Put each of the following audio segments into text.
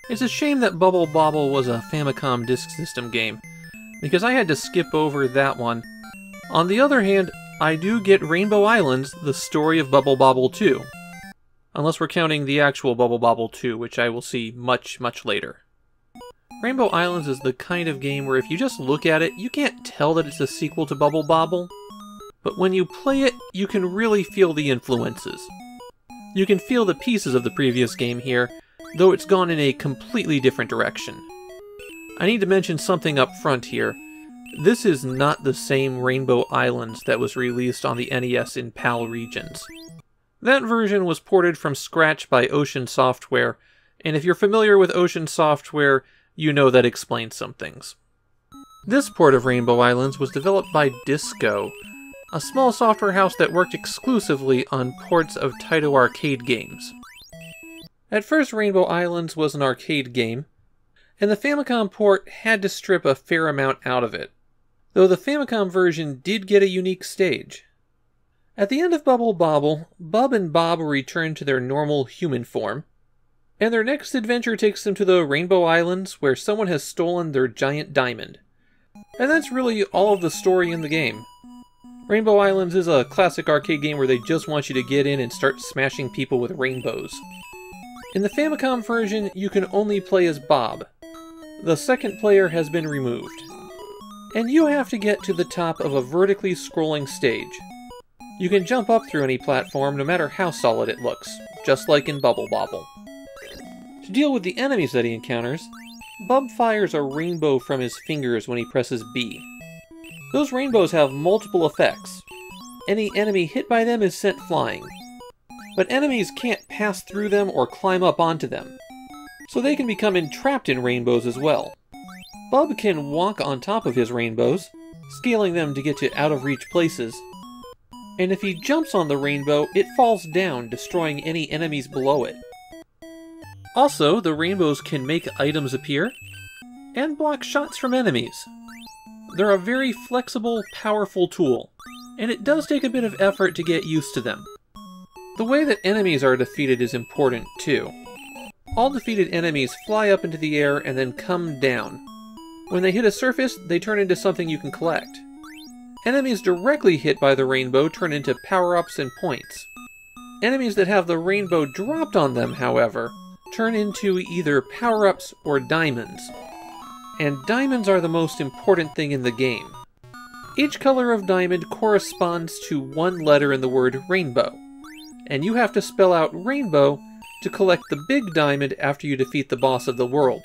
It's a shame that Bubble Bobble was a Famicom Disk System game, because I had to skip over that one. On the other hand, I do get Rainbow Islands, the story of Bubble Bobble 2. Unless we're counting the actual Bubble Bobble 2, which I will see much, much later. Rainbow Islands is the kind of game where if you just look at it, you can't tell that it's a sequel to Bubble Bobble. But when you play it, you can really feel the influences. You can feel the pieces of the previous game here, though it's gone in a completely different direction. I need to mention something up front here. This is not the same Rainbow Islands that was released on the NES in PAL regions. That version was ported from scratch by Ocean Software, and if you're familiar with Ocean Software, you know that explains some things. This port of Rainbow Islands was developed by Disco, a small software house that worked exclusively on ports of Taito arcade games. At first, Rainbow Islands was an arcade game, and the Famicom port had to strip a fair amount out of it, though the Famicom version did get a unique stage. At the end of Bubble Bobble, Bub and Bob return to their normal human form, and their next adventure takes them to the Rainbow Islands where someone has stolen their giant diamond. And that's really all of the story in the game. Rainbow Islands is a classic arcade game where they just want you to get in and start smashing people with rainbows. In the Famicom version, you can only play as Bob. The second player has been removed. And you have to get to the top of a vertically scrolling stage. You can jump up through any platform no matter how solid it looks, just like in Bubble Bobble. To deal with the enemies that he encounters, Bub fires a rainbow from his fingers when he presses B. Those rainbows have multiple effects. Any enemy hit by them is sent flying. But enemies can't pass through them or climb up onto them, so they can become entrapped in rainbows as well. Bub can walk on top of his rainbows, scaling them to get to out-of-reach places, and if he jumps on the rainbow, it falls down, destroying any enemies below it. Also, the rainbows can make items appear, and block shots from enemies. They're a very flexible, powerful tool, and it does take a bit of effort to get used to them. The way that enemies are defeated is important, too. All defeated enemies fly up into the air and then come down. When they hit a surface, they turn into something you can collect. Enemies directly hit by the rainbow turn into power-ups and points. Enemies that have the rainbow dropped on them, however, turn into either power-ups or diamonds. And diamonds are the most important thing in the game. Each color of diamond corresponds to one letter in the word rainbow, and you have to spell out rainbow to collect the big diamond after you defeat the boss of the world.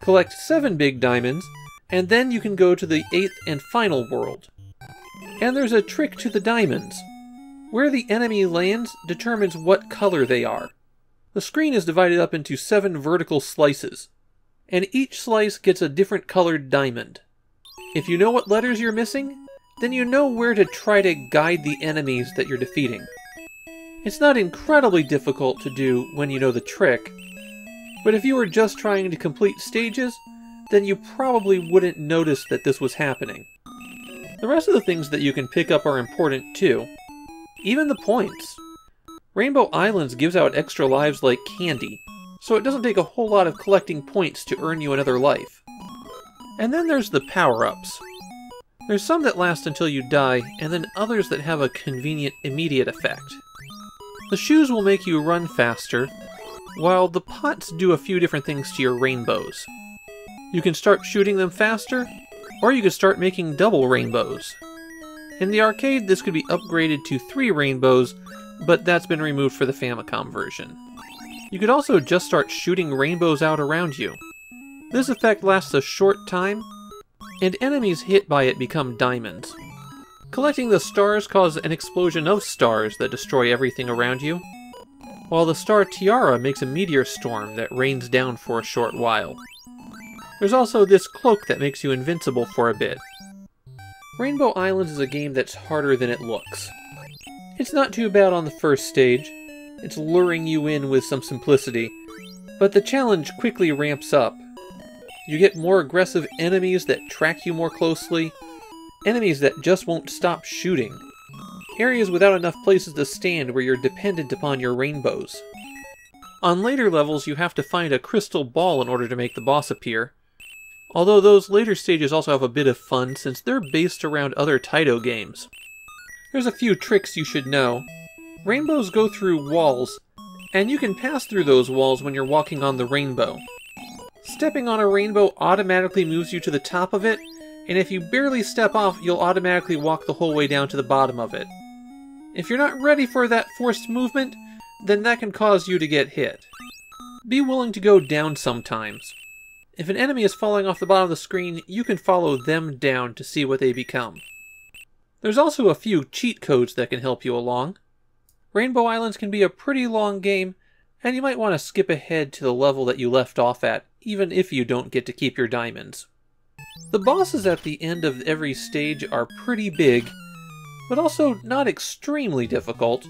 Collect 7 big diamonds, and then you can go to the 8th and final world. And there's a trick to the diamonds. Where the enemy lands determines what color they are. The screen is divided up into 7 vertical slices, and each slice gets a different colored diamond. If you know what letters you're missing, then you know where to try to guide the enemies that you're defeating. It's not incredibly difficult to do when you know the trick, but if you were just trying to complete stages, then you probably wouldn't notice that this was happening. The rest of the things that you can pick up are important too. Even the points. Rainbow Islands gives out extra lives like candy, so it doesn't take a whole lot of collecting points to earn you another life. And then there's the power-ups. There's some that last until you die, and then others that have a convenient immediate effect. The shoes will make you run faster, while the pots do a few different things to your rainbows. You can start shooting them faster, or you can start making double rainbows. In the arcade, this could be upgraded to 3 rainbows, but that's been removed for the Famicom version. You could also just start shooting rainbows out around you. This effect lasts a short time, and enemies hit by it become diamonds. Collecting the stars causes an explosion of stars that destroy everything around you, while the star tiara makes a meteor storm that rains down for a short while. There's also this cloak that makes you invincible for a bit. Rainbow Islands is a game that's harder than it looks. It's not too bad on the first stage. It's luring you in with some simplicity, but the challenge quickly ramps up. You get more aggressive enemies that track you more closely, enemies that just won't stop shooting, areas without enough places to stand where you're dependent upon your rainbows. On later levels, you have to find a crystal ball in order to make the boss appear. Although those later stages also have a bit of fun since they're based around other Taito games. There's a few tricks you should know. Rainbows go through walls, and you can pass through those walls when you're walking on the rainbow. Stepping on a rainbow automatically moves you to the top of it, and if you barely step off, you'll automatically walk the whole way down to the bottom of it. If you're not ready for that forced movement, then that can cause you to get hit. Be willing to go down sometimes. If an enemy is falling off the bottom of the screen, you can follow them down to see what they become. There's also a few cheat codes that can help you along. Rainbow Islands can be a pretty long game, and you might want to skip ahead to the level that you left off at, even if you don't get to keep your diamonds. The bosses at the end of every stage are pretty big, but also not extremely difficult.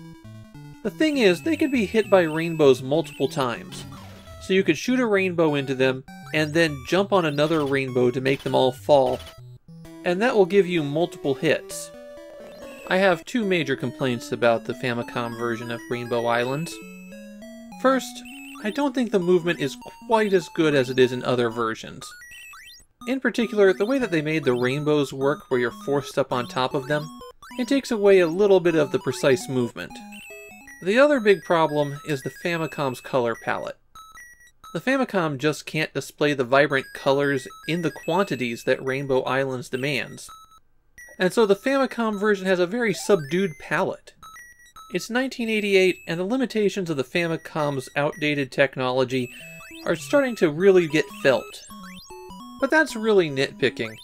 The thing is, they can be hit by rainbows multiple times, so you could shoot a rainbow into them, and then jump on another rainbow to make them all fall, and that will give you multiple hits. I have two major complaints about the Famicom version of Rainbow Islands. First, I don't think the movement is quite as good as it is in other versions. In particular, the way that they made the rainbows work where you're forced up on top of them, it takes away a little bit of the precise movement. The other big problem is the Famicom's color palette. The Famicom just can't display the vibrant colors in the quantities that Rainbow Islands demands. And so the Famicom version has a very subdued palette. It's 1988, and the limitations of the Famicom's outdated technology are starting to really get felt. But that's really nitpicking.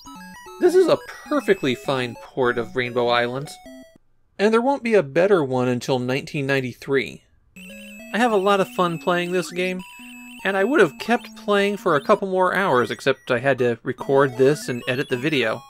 This is a perfectly fine port of Rainbow Islands, and there won't be a better one until 1993. I have a lot of fun playing this game, and I would have kept playing for a couple more hours, except I had to record this and edit the video.